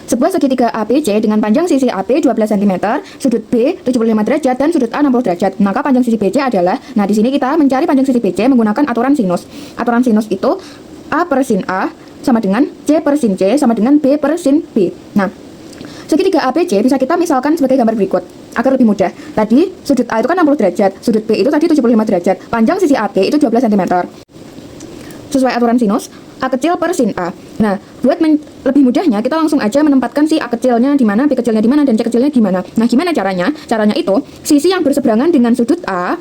Sebuah segitiga ABC dengan panjang sisi AB 12 cm, sudut B 75 derajat, dan sudut A 60 derajat. Maka panjang sisi BC adalah, nah di sini kita mencari panjang sisi BC menggunakan aturan sinus. Aturan sinus itu A per sin A sama dengan C per sin C sama dengan B per sin B. Nah, segitiga ABC bisa kita misalkan sebagai gambar berikut agar lebih mudah. Tadi sudut A itu kan 60 derajat, sudut B itu tadi 75 derajat, panjang sisi AB itu 12 cm. Sesuai aturan sinus, A kecil per sin A. Nah, buat lebih mudahnya kita langsung aja menempatkan si A kecilnya di mana, B kecilnya di mana, dan C kecilnya di mana. Nah, gimana caranya? Caranya itu sisi yang berseberangan dengan sudut A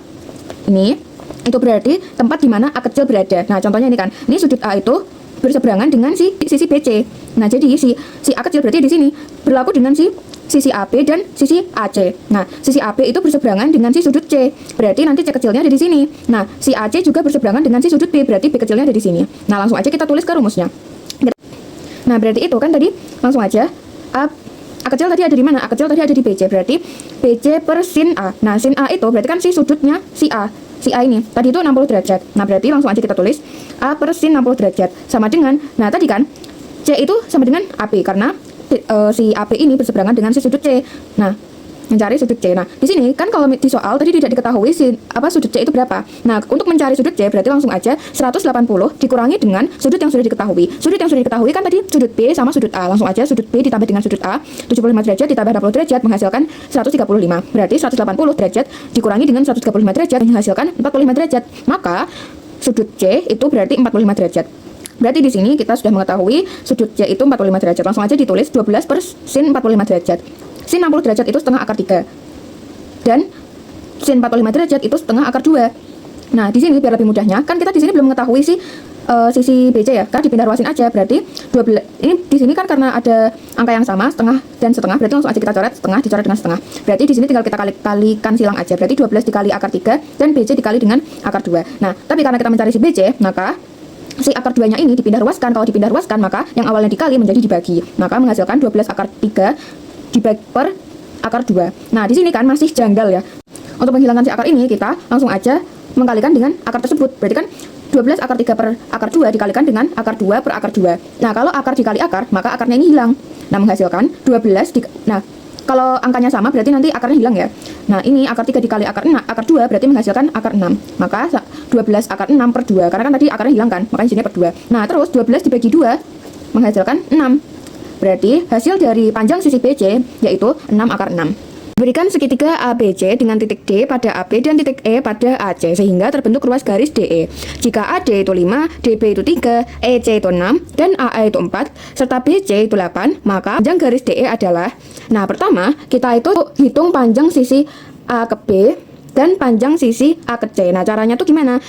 ini itu berarti tempat di mana A kecil berada. Nah, contohnya ini kan. Ini sudut A itu berseberangan dengan sisi BC. Nah, jadi si A kecil berarti di sini berlaku dengan sisi AB dan sisi AC. Nah, sisi AB itu berseberangan dengan si sudut C. Berarti nanti C kecilnya ada di sini. Nah, si AC juga berseberangan dengan si sudut B. Berarti B kecilnya ada di sini. Nah, langsung aja kita tulis ke rumusnya. Nah, berarti itu kan tadi langsung aja A kecil tadi ada di mana? A kecil tadi ada di BC. Berarti BC per sin A. Nah, sin A itu berarti kan si sudutnya si A. Si A ini tadi itu 60 derajat. Nah, berarti langsung aja kita tulis A per sin 60 derajat sama dengan, nah tadi kan C itu sama dengan AB karena si AB ini berseberangan dengan si sudut C. Nah, mencari sudut C. Nah, di sini kan kalau di soal tadi tidak diketahui sudut C itu berapa. Nah, untuk mencari sudut C berarti langsung aja 180 dikurangi dengan sudut yang sudah diketahui. Sudut yang sudah diketahui kan tadi sudut B sama sudut A. Langsung aja sudut B ditambah dengan sudut A 75 derajat ditambah 60 derajat menghasilkan 135. Berarti 180 derajat dikurangi dengan 135 derajat menghasilkan 45 derajat. Maka sudut C itu berarti 45 derajat. Berarti di sini kita sudah mengetahui sudut C itu 45 derajat. Langsung aja ditulis 12 per sin 45 derajat. Sin 60 derajat itu setengah akar 3. Dan sin 45 derajat itu setengah akar 2. Nah, di sini biar lebih mudahnya, kan kita di sini belum mengetahui sisi BC ya, kan dipindah ruasin aja. Berarti 12 ini di sini kan karena ada angka yang sama, setengah dan setengah, berarti langsung aja kita coret setengah dicoret dengan setengah. Berarti di sini tinggal kita kalikan silang aja. Berarti 12 dikali akar 3 dan BC dikali dengan akar 2. Nah, tapi karena kita mencari si BC, maka si akar 2-nya ini dipindah ruaskan. Kalau dipindah ruaskan, maka yang awalnya dikali menjadi dibagi. Maka menghasilkan 12 akar 3 dibagi per akar 2. Nah, di sini kan masih janggal ya. Untuk menghilangkan si akar ini, kita langsung aja mengkalikan dengan akar tersebut. Berarti kan 12 akar 3 per akar 2 dikalikan dengan akar 2 per akar 2. Nah, kalau akar dikali akar, maka akarnya ini hilang. Nah, menghasilkan 12 nah, kalau angkanya sama berarti nanti akarnya hilang ya. Nah, ini akar 3 dikali akar 2 berarti menghasilkan akar 6. Maka 12 akar 6 per 2. Karena kan tadi akarnya hilang kan, makanya sini per 2. Nah, terus 12 dibagi 2 menghasilkan 6. Berarti hasil dari panjang sisi BC yaitu 6 akar 6. Berikan segitiga ABC dengan titik D pada AB dan titik E pada AC sehingga terbentuk ruas garis DE. Jika AD itu 5, DB itu 3, EC itu 6, dan AE itu 4, serta BC itu 8, maka panjang garis DE adalah, nah pertama kita itu hitung panjang sisi A ke B dan panjang sisi A ke C. Nah, caranya tuh gimana?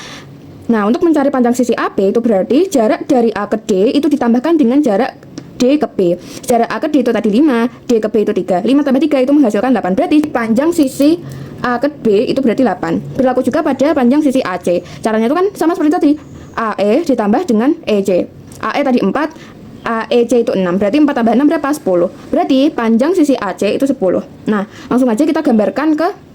Nah, untuk mencari panjang sisi AB itu berarti jarak dari A ke D itu ditambahkan dengan jarak D ke B. Jarak A ke D itu tadi 5, D ke B itu 3. 5 tambah 3 itu menghasilkan 8. Berarti panjang sisi A ke B itu berarti 8. Berlaku juga pada panjang sisi AC. Caranya itu kan sama seperti tadi. AE ditambah dengan EC. AE tadi 4, AEC itu 6. Berarti 4 tambah 6 berapa? 10. Berarti panjang sisi AC itu 10. Nah, langsung aja kita gambarkan ke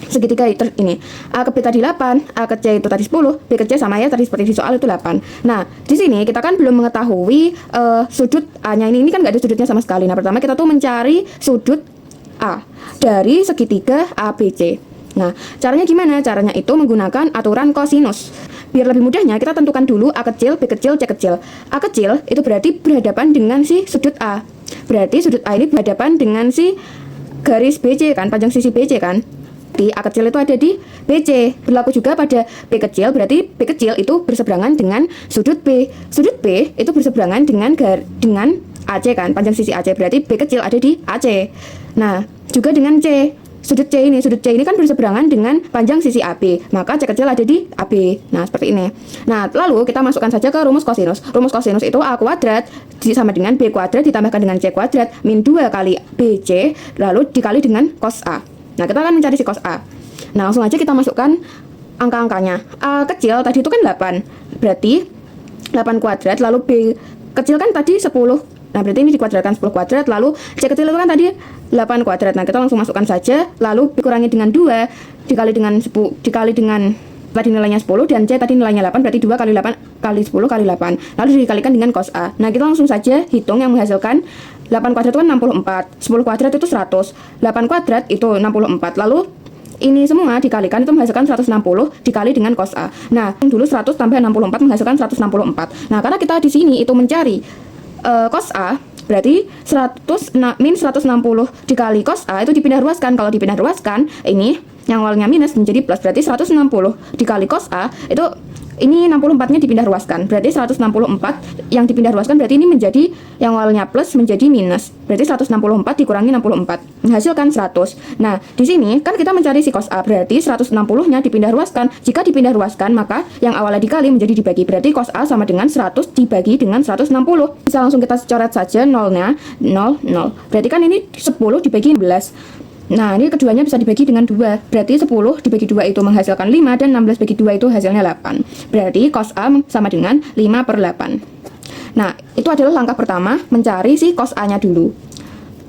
segitiga ini. A ke B tadi 8, A ke C itu tadi 10, B ke C sama ya tadi seperti di soal itu 8. Nah, di sini kita kan belum mengetahui sudut A-nya ini kan nggak ada sudutnya sama sekali. Nah, pertama kita tuh mencari sudut A dari segitiga ABC. Nah, caranya gimana? Caranya itu menggunakan aturan kosinus. Biar lebih mudahnya kita tentukan dulu A kecil, B kecil, C kecil. A kecil itu berarti berhadapan dengan si sudut A. Berarti sudut A ini berhadapan dengan si garis BC kan, panjang sisi BC kan. A kecil itu ada di BC. Berlaku juga pada B kecil, berarti B kecil itu berseberangan dengan sudut B. Sudut B itu berseberangan dengan AC kan, panjang sisi AC. Berarti B kecil ada di AC. Nah, juga dengan C. Sudut C ini kan berseberangan dengan panjang sisi AB. Maka C kecil ada di AB. Nah, seperti ini. Nah, lalu kita masukkan saja ke rumus kosinus. Rumus kosinus itu A kuadrat sama dengan B kuadrat ditambahkan dengan C kuadrat min 2 kali BC lalu dikali dengan cos A. Nah, kita akan mencari si cos A. Nah, langsung aja kita masukkan angka-angkanya. A kecil tadi itu kan 8. Berarti 8 kuadrat, lalu B kecil kan tadi 10. Nah, berarti ini dikuadratkan 10 kuadrat, lalu C kecil itu kan tadi 8 kuadrat. Nah, kita langsung masukkan saja, lalu dikurangi dengan 2, dikali dengan tadi nilainya 10, dan C tadi nilainya 8, berarti 2 kali 8 kali 10 kali 8. Lalu dikalikan dengan cos A. Nah, kita langsung saja hitung yang menghasilkan 8 kuadrat itu kan 64, 10 kuadrat itu 100, 8 kuadrat itu 64. Lalu ini semua dikalikan itu menghasilkan 160 dikali dengan cos A. Nah, dulu 100 tambah 64 menghasilkan 164. Nah, karena kita di sini itu mencari cos A, berarti 100 min 160 dikali cos A itu dipindah ruaskan. Kalau dipindah ruaskan, ini yang awalnya minus menjadi plus, berarti 160 dikali cos A itu ini 64-nya dipindah ruaskan. Berarti 164 yang dipindah ruaskan berarti ini menjadi yang awalnya plus menjadi minus. Berarti 164 dikurangi 64 menghasilkan 100. Nah, di sini kan kita mencari si cos A, berarti 160-nya dipindah ruaskan. Jika dipindah ruaskan, maka yang awalnya dikali menjadi dibagi. Berarti cos A sama dengan 100 dibagi dengan 160. Bisa langsung kita coret saja nolnya, 0, 0. Berarti kan ini 10 dibagi 11. Nah, ini keduanya bisa dibagi dengan 2. Berarti 10 dibagi 2 itu menghasilkan 5, dan 16 bagi 2 itu hasilnya 8. Berarti cos A sama dengan 5/8. Nah, itu adalah langkah pertama, mencari si cos A-nya dulu.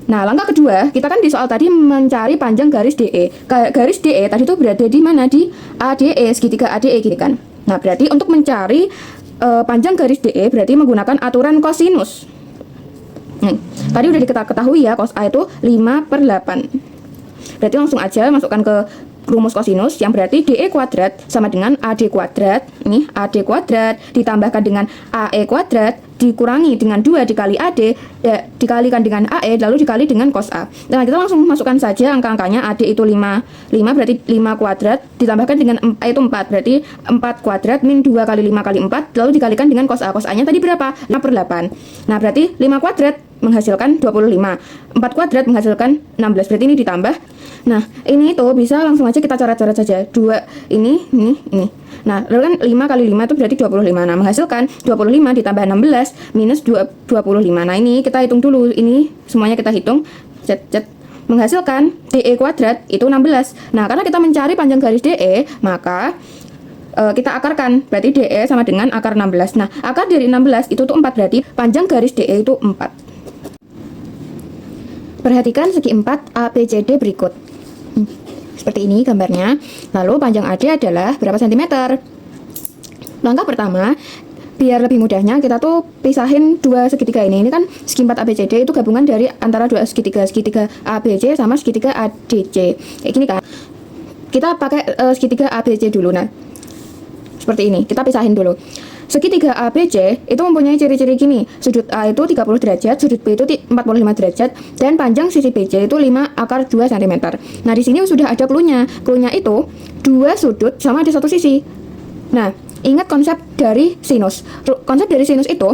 Nah, langkah kedua, kita kan di soal tadi mencari panjang garis DE. Garis DE tadi itu berada di mana? Di ADE, segitiga ADE gitu kan. Nah, berarti untuk mencari panjang garis DE berarti menggunakan aturan kosinus. Tadi udah diketahui ya, cos A itu 5/8. Berarti langsung aja masukkan ke rumus kosinus yang berarti DE kuadrat sama dengan AD kuadrat. Ini AD kuadrat ditambahkan dengan AE kuadrat dikurangi dengan 2 dikali AD dikalikan dengan AE lalu dikali dengan cos A. Nah, kita langsung masukkan saja angka-angkanya. AD itu 5 berarti 5 kuadrat ditambahkan dengan A itu 4 berarti 4 kuadrat min 2 kali 5 kali 4 lalu dikalikan dengan cos A. Cos A-nya tadi berapa? 5/8. Nah, berarti 5 kuadrat menghasilkan 25, 4 kuadrat menghasilkan 16, berarti ini ditambah. Nah, ini itu bisa langsung aja kita coret-coret saja. 2 ini. Nah, lalu kan 5 kali 5 itu berarti 25. Nah, menghasilkan 25 ditambah 16 minus 25. Nah, ini kita hitung dulu. Ini semuanya kita hitung. Menghasilkan DE kuadrat itu 16. Nah, karena kita mencari panjang garis DE, maka kita akarkan, berarti DE sama dengan akar 16. Nah, akar dari 16 itu tuh 4, berarti panjang garis DE itu 4. Perhatikan segi 4 ABCD berikut. Seperti ini gambarnya. Lalu panjang AD adalah berapa sentimeter? Langkah pertama, biar lebih mudahnya kita tuh pisahin dua segitiga ini. Ini kan segi 4 ABCD itu gabungan dari antara dua segitiga ABC sama segitiga ADC. Kayak gini kan. Kita pakai segitiga ABC dulu. Nah, seperti ini. Kita pisahin dulu. Segitiga ABC itu mempunyai ciri-ciri gini. Sudut A itu 30 derajat, sudut B itu 45 derajat, dan panjang sisi BC itu 5 akar 2 cm. Nah, di sini sudah ada clue-nya. Clue-nya itu dua sudut sama di satu sisi. Nah, ingat konsep dari sinus. Konsep dari sinus itu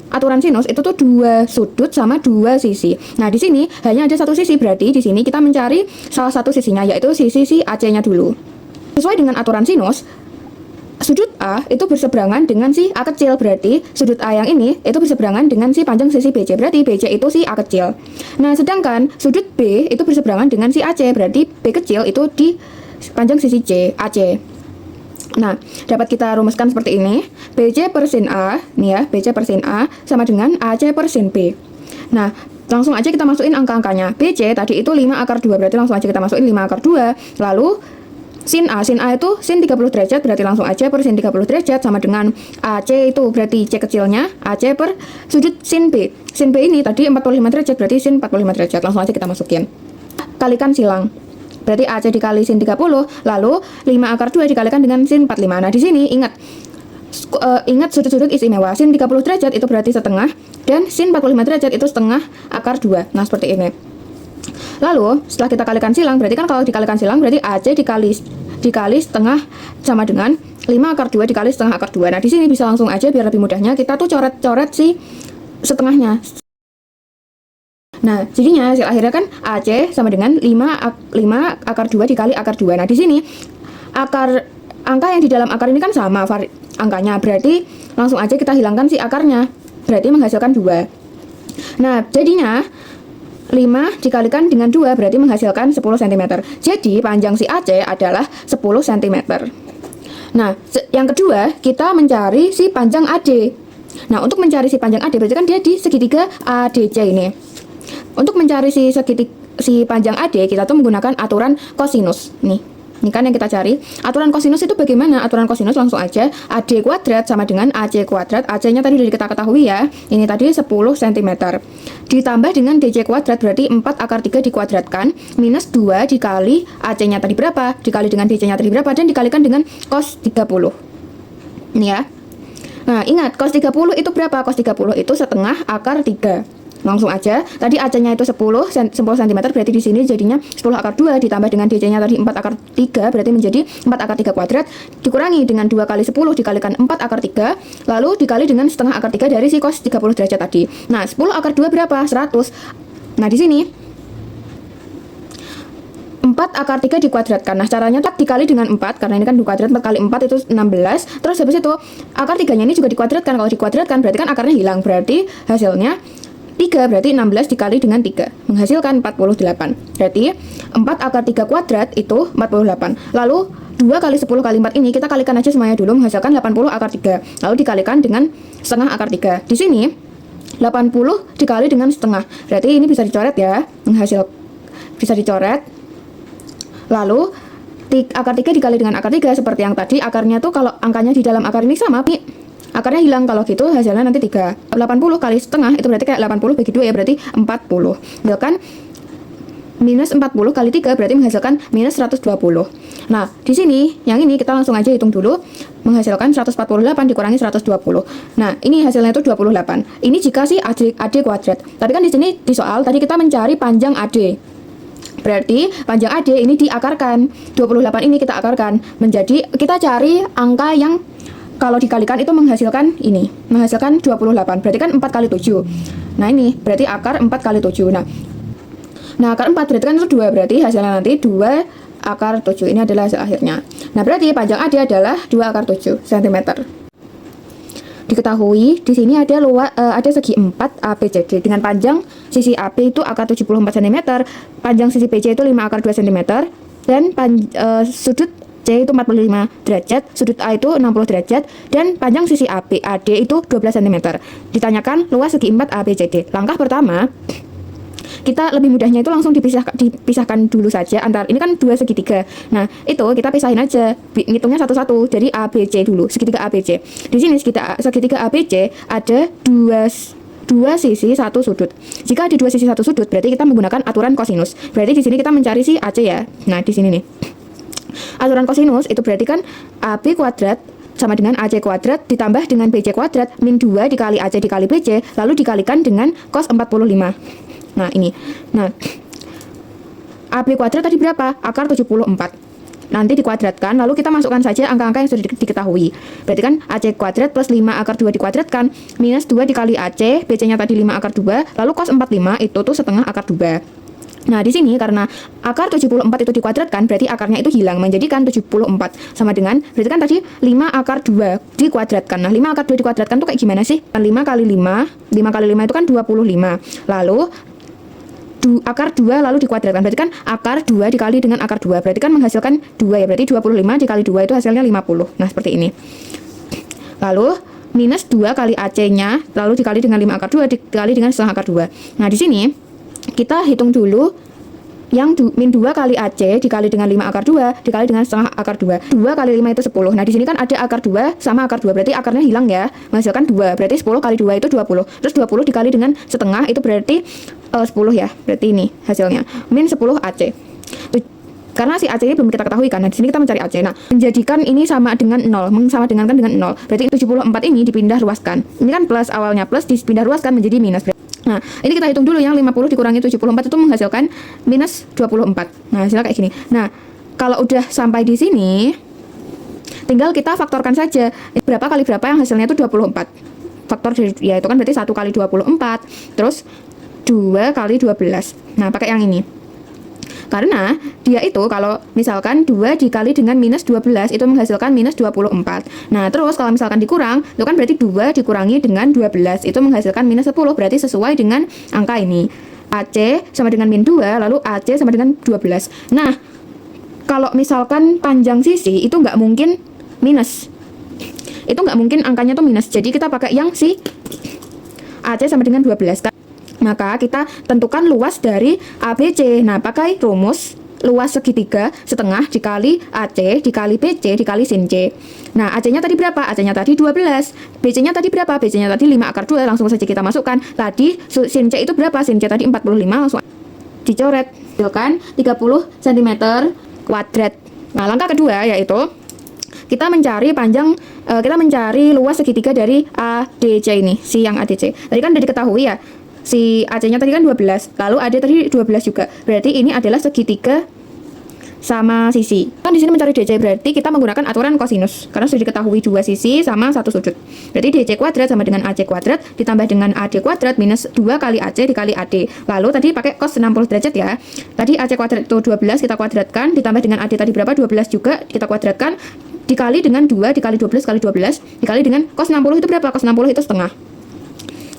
aturan sinus itu tuh dua sudut sama dua sisi. Nah, di sini hanya ada satu sisi, berarti di sini kita mencari salah satu sisinya, yaitu sisi si AC-nya dulu. Sesuai dengan aturan sinus, sudut A itu berseberangan dengan si A kecil, berarti sudut A yang ini itu berseberangan dengan si panjang sisi BC, berarti BC itu si A kecil. Nah, sedangkan sudut B itu berseberangan dengan si AC, berarti B kecil itu di panjang sisi C, AC. Nah, dapat kita rumuskan seperti ini. BC per sin A, nih ya, BC per sin A sama dengan AC per sin B. Nah, langsung aja kita masukin angka-angkanya. BC tadi itu 5 akar 2, berarti langsung aja kita masukin 5 akar 2. Lalu sin A itu sin 30 derajat, berarti langsung aja per sin 30 derajat sama dengan AC itu berarti C kecilnya, AC per sudut sin B. Sin B ini tadi 45 derajat, berarti sin 45 derajat. Langsung aja kita masukin. Kalikan silang. Berarti AC dikali sin 30, lalu 5 akar 2 dikalikan dengan sin 45. Nah, di sini ingat sudut-sudut istimewa. Sin 30 derajat itu berarti setengah, dan sin 45 derajat itu setengah akar 2. Nah, seperti ini. Lalu setelah kita kalikan silang, berarti kan kalau dikalikan silang berarti AC dikali setengah sama dengan 5 akar 2 dikali setengah akar 2. Nah, di sini bisa langsung aja biar lebih mudahnya kita tuh coret-coret si setengahnya. Nah, jadinya hasil akhirnya kan AC sama dengan 5 akar 2 dikali akar 2. Nah, di sini angka yang di dalam akar ini kan sama angkanya, berarti langsung aja kita hilangkan si akarnya, berarti menghasilkan 2. Nah, jadinya 5 dikalikan dengan 2 berarti menghasilkan 10 cm. Jadi panjang si AC adalah 10 cm. Nah, yang kedua kita mencari si panjang AD. Nah, untuk mencari si panjang AD berarti kan dia di segitiga ADC ini. Untuk mencari si panjang AD kita tuh menggunakan aturan kosinus. Nih, Ini kan yang kita cari. Aturan kosinus itu bagaimana? Aturan kosinus langsung aja. AD kuadrat sama dengan AC kuadrat. AC-nya tadi udah kita ketahui ya. Ini tadi 10 cm. Ditambah dengan DC kuadrat berarti 4 akar 3 dikuadratkan. Minus 2 dikali AC-nya tadi berapa? Dikali dengan DC-nya tadi berapa? Dan dikalikan dengan cos 30. Ini ya. Nah, ingat cos 30 itu berapa? Cos 30 itu setengah akar 3. Langsung aja, tadi AC-nya itu 10 cm, berarti di sini jadinya 10 akar 2 ditambah dengan DC-nya tadi 4 akar 3, berarti menjadi 4 akar 3 kuadrat, dikurangi dengan 2 kali 10 dikalikan 4 akar 3, lalu dikali dengan setengah akar 3 dari si cos 30 derajat tadi. Nah, 10 akar 2 berapa? 100. Nah, di sini 4 akar 3 dikuadratkan. Nah, caranya tak dikali dengan 4, karena ini kan dikuadrat 4 kali 4 itu 16. Terus habis itu akar 3-nya ini juga dikuadratkan. Kalau dikuadratkan berarti kan akarnya hilang. Berarti hasilnya 3, berarti 16 dikali dengan 3 menghasilkan 48. Berarti 4 akar 3 kuadrat itu 48. Lalu 2 kali 10 kali 4 ini kita kalikan aja semuanya dulu, menghasilkan 80 akar 3. Lalu dikalikan dengan setengah akar 3. Di sini 80 dikali dengan setengah. Berarti ini bisa dicoret ya. Bisa dicoret. Lalu akar 3 dikali dengan akar 3 seperti yang tadi. Akarnya tuh kalau angkanya di dalam akar ini sama, akarnya hilang. Kalau gitu hasilnya nanti 3. 80 kali setengah itu berarti kayak 80 bagi 2 ya, berarti 40. Kan minus 40 kali 3 berarti menghasilkan minus 120. Nah, di sini yang ini kita langsung aja hitung dulu. Menghasilkan 148 dikurangi 120. Nah, ini hasilnya itu 28. Ini jika si AD kuadrat. Tapi kan di sini di soal tadi kita mencari panjang AD. Berarti panjang AD ini diakarkan. 28 ini kita akarkan menjadi, kita cari angka yang kalau dikalikan itu menghasilkan ini, menghasilkan 28. Berarti kan 4 kali 7. Nah, ini berarti akar 4 kali 7. Nah, akar 4 berarti kan itu 2. Berarti hasilnya nanti 2 akar 7. Ini adalah hasil akhirnya. Nah, berarti panjang AD adalah 2 akar 7 cm. Diketahui di sini ada segi 4 ABCD dengan panjang sisi AB itu akar 74 cm, panjang sisi BC itu 5 akar 2 cm, dan sudut C itu 45 derajat, sudut A itu 60 derajat, dan panjang sisi AD itu 12 cm. Ditanyakan luas segi 4 ABCD. Langkah pertama, kita lebih mudahnya itu langsung dipisahkan dulu saja antara ini kan 2 segitiga. Nah, itu kita pisahin aja, ngitungnya satu-satu dari ABC dulu, segitiga ABC. Di sini segitiga ABC ada dua sisi satu sudut. Jika ada 2 sisi satu sudut, berarti kita menggunakan aturan kosinus. Berarti di sini kita mencari si AC ya. Nah, di sini nih. Aturan kosinus itu berarti kan AB kuadrat sama dengan AC kuadrat ditambah dengan BC kuadrat min 2 dikali AC dikali BC lalu dikalikan dengan cos 45. Nah, ini. Nah, AB kuadrat tadi berapa? Akar 74. Nanti dikuadratkan, lalu kita masukkan saja angka-angka yang sudah diketahui. Berarti kan AC kuadrat plus 5 akar 2 dikuadratkan minus 2 dikali AC, BC-nya tadi 5 akar 2, lalu cos 45 itu tuh setengah akar 2. Nah, di sini karena akar 74 itu dikuadratkan, berarti akarnya itu hilang, menjadikan 74. Sama dengan, berarti kan tadi 5 akar 2 dikuadratkan. Nah, 5 akar 2 dikuadratkan tuh kayak gimana sih? 5 kali 5 kali 5 itu kan 25. Lalu, akar 2 lalu dikuadratkan. Berarti kan akar 2 dikali dengan akar 2. Berarti kan menghasilkan 2 ya. Berarti 25 dikali 2 itu hasilnya 50. Nah, seperti ini. Lalu, minus 2 kali AC-nya, lalu dikali dengan 5 akar 2, dikali dengan setengah akar 2. Nah, di sini, kita hitung dulu yang min 2 kali AC dikali dengan 5 akar 2 dikali dengan setengah akar 2. 2 kali 5 itu 10. Nah, di sini kan ada akar 2 sama akar 2. Berarti akarnya hilang ya. Menghasilkan 2. Berarti 10 kali 2 itu 20. Terus 20 dikali dengan setengah itu berarti 10 ya. Berarti ini hasilnya. Min 10 AC. Karena si AC ini belum kita ketahui kan. Nah, di sini kita mencari AC. Nah, menjadikan ini sama dengan 0, sama dengan 0. Berarti 74 ini dipindah ruaskan. Ini kan plus awalnya plus dipindah ruaskan menjadi minus. Nah, ini kita hitung dulu yang 50 dikurangi 74 itu menghasilkan minus 24. Nah, hasilnya kayak gini. Nah, kalau udah sampai di sini, tinggal kita faktorkan saja. Berapa kali berapa yang hasilnya itu 24. Faktor ya itu kan berarti 1 kali 24, terus 2 kali 12. Nah, pakai yang ini. Karena dia itu kalau misalkan 2 dikali dengan minus 12 itu menghasilkan minus 24. Nah, terus kalau misalkan dikurang, itu kan berarti 2 dikurangi dengan 12 itu menghasilkan minus 10. Berarti sesuai dengan angka ini. AC sama dengan min 2, lalu AC sama dengan 12. Nah, kalau misalkan panjang sisi itu nggak mungkin minus. Itu nggak mungkin angkanya tuh minus. Jadi kita pakai yang si AC sama dengan 12. Maka kita tentukan luas dari ABC. Nah, pakai rumus luas segitiga setengah dikali AC dikali BC dikali sin C. Nah, AC-nya tadi berapa? AC-nya tadi 12. BC-nya tadi berapa? BC-nya tadi 5 akar 2. Langsung saja kita masukkan. Tadi sin C itu berapa? Sin C tadi 45. Langsung dicoret. Kan 30 cm kuadrat. Nah, langkah kedua yaitu kita mencari luas segitiga dari ADC ini, si yang ADC. Tadi kan sudah diketahui ya, si AC-nya tadi kan 12, lalu AD tadi 12 juga. Berarti ini adalah segitiga sama sisi. Kan di sini mencari DC berarti kita menggunakan aturan kosinus karena sudah diketahui dua sisi sama satu sudut. Berarti DC kuadrat sama dengan AC kuadrat ditambah dengan AD kuadrat minus 2 kali AC dikali AD. Lalu tadi pakai cos 60 derajat ya. Tadi AC kuadrat itu 12 kita kuadratkan ditambah dengan AD tadi berapa? 12 juga kita kuadratkan dikali dengan 2 dikali 12 kali 12 dikali dengan cos 60 itu berapa? Cos 60 itu setengah.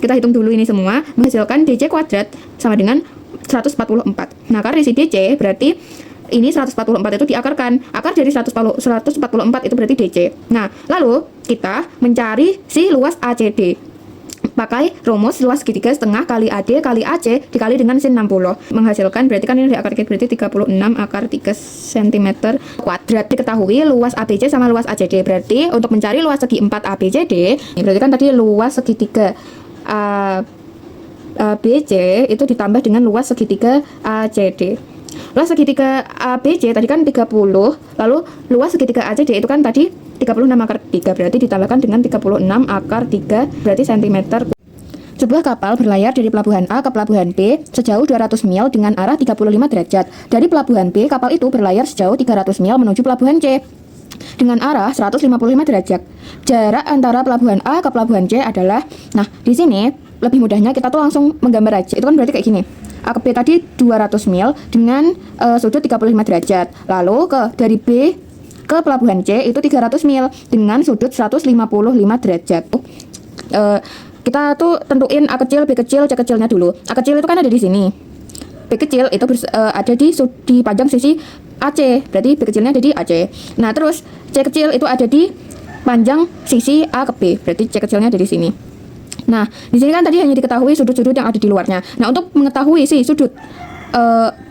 Kita hitung dulu ini semua menghasilkan DC kuadrat sama dengan 144. Nah, karena isi DC berarti ini 144 itu diakarkan. Akar dari 144 itu berarti DC. Nah, lalu kita mencari si luas ACD. Pakai rumus luas segitiga setengah kali AD kali AC dikali dengan sin 60. Menghasilkan berarti kan ini di akar berarti 36 akar 3 cm kuadrat. Diketahui luas ABC sama luas ACD. Berarti untuk mencari luas segi 4 ABCD, ini berarti kan tadi luas segitiga ABC itu ditambah dengan luas segitiga ACD. Luas segitiga ABC tadi kan 30, lalu luas segitiga ACD itu kan tadi 36 akar 3, berarti ditambahkan dengan 36 akar 3 berarti cm. Sebuah kapal berlayar dari pelabuhan A ke pelabuhan B sejauh 200 mil dengan arah 35 derajat. Dari pelabuhan B, kapal itu berlayar sejauh 300 mil menuju pelabuhan C dengan arah 155 derajat. Jarak antara pelabuhan A ke pelabuhan C adalah, nah di sini lebih mudahnya kita tuh langsung menggambar aja. Itu kan berarti kayak gini. A ke B tadi 200 mil dengan sudut 35 derajat. Lalu dari B ke pelabuhan C itu 300 mil dengan sudut 155 derajat. Kita tuh tentuin A kecil, B kecil, C kecilnya dulu. A kecil itu kan ada di sini. B kecil itu ada di panjang sisi AC. Berarti B kecilnya ada di AC. Nah, terus C kecil itu ada di panjang sisi A ke B. Berarti C kecilnya ada di sini. Nah, di sini kan tadi hanya diketahui sudut-sudut yang ada di luarnya. Nah, untuk mengetahui si sudut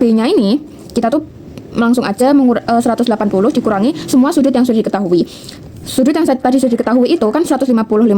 B-nya ini, kita tuh langsung aja 180 dikurangi semua sudut yang sudah diketahui. Sudut yang tadi sudah diketahui itu kan 155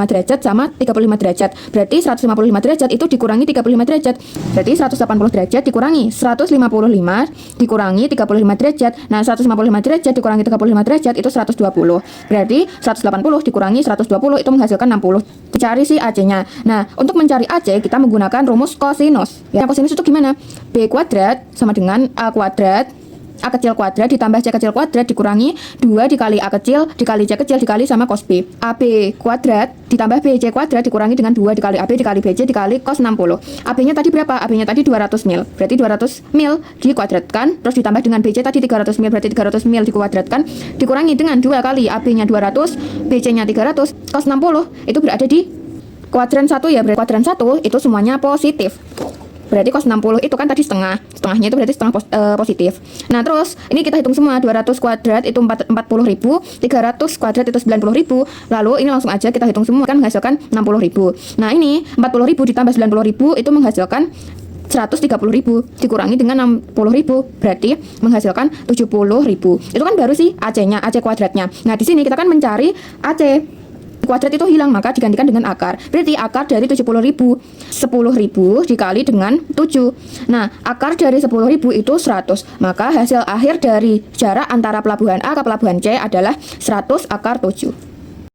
derajat sama 35 derajat. Berarti 155 derajat itu dikurangi 35 derajat. Berarti 180 derajat dikurangi 155 dikurangi 35 derajat. Nah, 155 derajat dikurangi 35 derajat itu 120. Berarti 180 dikurangi 120 itu menghasilkan 60. Cari si AC-nya. Nah, untuk mencari AC kita menggunakan rumus kosinus. Ya, kosinus itu gimana? B kuadrat sama dengan A kuadrat A kecil kuadrat ditambah C kecil kuadrat dikurangi 2 dikali A kecil dikali C kecil dikali sama cos B. AB kuadrat ditambah BC kuadrat dikurangi dengan 2 dikali AB dikali BC dikali cos 60. AB-nya tadi berapa? AB-nya tadi 200 mil. Berarti 200 mil dikuadratkan terus ditambah dengan BC tadi 300 mil. Berarti 300 mil dikuadratkan dikurangi dengan 2 kali AB-nya 200, BC-nya 300, cos 60 itu berada di kuadran 1 ya. Berarti kuadran 1 itu semuanya positif. Berarti cos 60 itu kan tadi setengahnya itu berarti setengah positif. Nah, terus ini kita hitung semua. 200 kuadrat itu 40.000, 300 kuadrat itu 90.000. Lalu ini langsung aja kita hitung semua kan menghasilkan 60.000. Nah, ini 40.000 ditambah 90.000 itu menghasilkan 130.000 dikurangi dengan 60.000 berarti menghasilkan 70.000. Itu kan baru sih AC-nya, AC kuadratnya. Nah, di sini kita kan mencari AC kuadrat itu hilang, maka digantikan dengan akar. Berarti akar dari 70.000 10.000 dikali dengan 7. Nah, akar dari 10.000 itu 100. Maka hasil akhir dari jarak antara pelabuhan A ke pelabuhan C adalah 100 akar 7.